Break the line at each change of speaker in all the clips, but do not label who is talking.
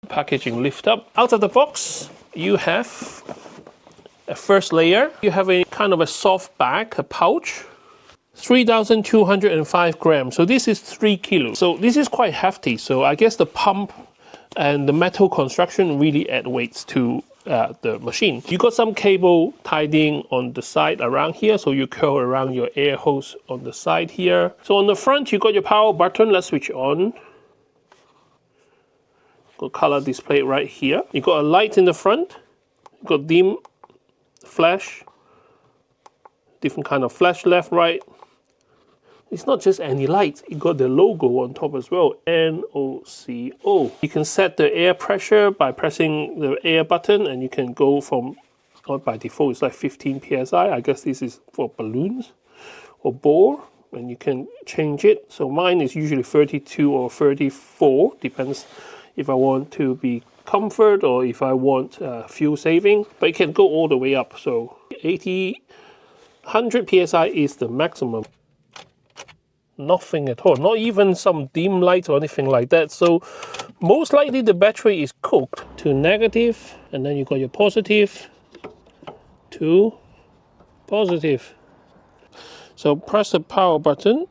packaging lift up. Out of the box, you have a first layer. You have a kind of a soft bag, a pouch. 3,205 grams. So this is 3 kilos. So this is quite hefty. So I guess the pump and the metal construction really add weights to the machine. You got some cable tied in on the side around here, so you curl around your air hose on the side here. So on the front, you got your power button. Let's switch on. Got color display right here. You got a light in the front. You got dim, flash, different kind of flash, left, right. It's not just any light, it got the logo on top as well, NOCO. You can set the air pressure by pressing the air button, and you can go from, by default it's like 15 psi. I guess this is for balloons or bore, and you can change it. So mine is usually 32 or 34, depends if I want to be comfort or if I want fuel saving, but it can go all the way up. So 80, 100 psi is the maximum. Nothing at all, not even some dim light or anything like that. So most likely the battery is cooked to negative, and then you got your positive to positive. So press the power button.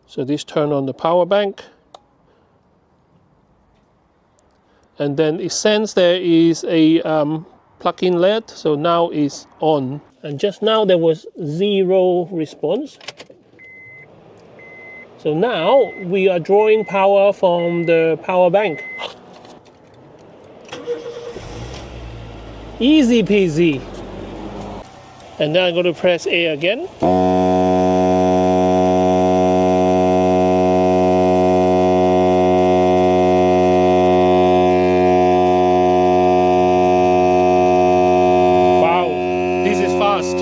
So this turn on the power bank, and then it sends there is a plug-in LED. So now it's on, and just now there was 0 response. So now we are drawing power from the power bank. Easy peasy. And then I'm going to press A again. Wow, this is fast.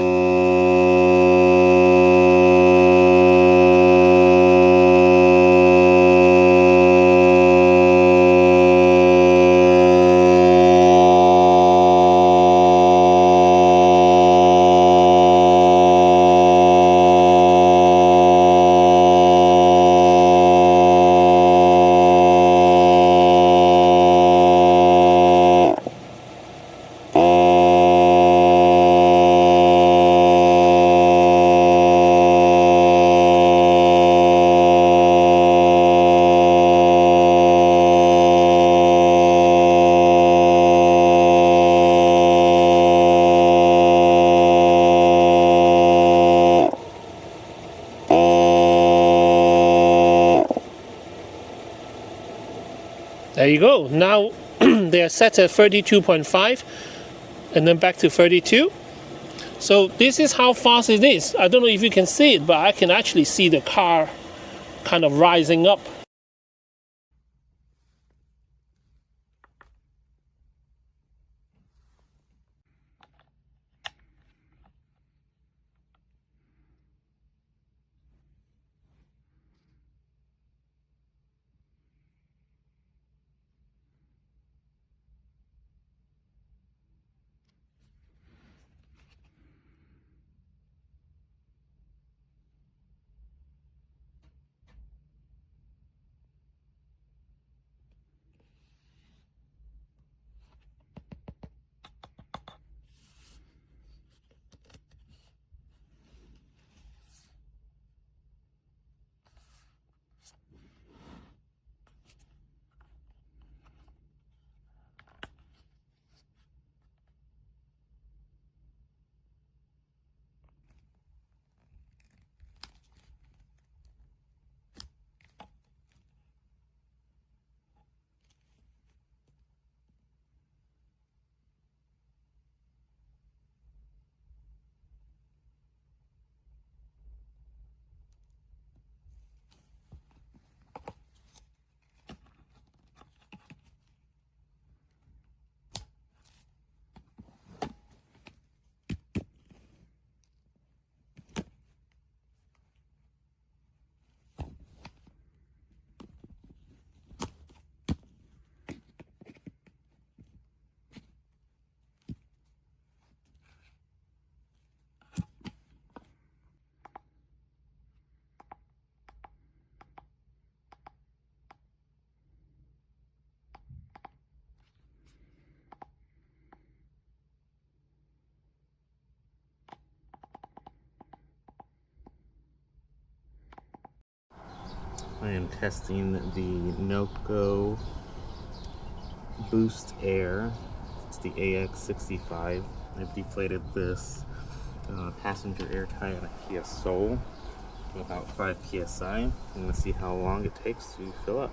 There you go. Now they are set at 32.5 and then back to 32. So this is how fast it is. I don't know if you can see it, but I can actually see the car kind of rising up.
I am testing the NOCO Boost+Air. It's the AX65. I've deflated this passenger air tire on a Kia Soul to about 5 psi. I'm going to see how long it takes to fill up.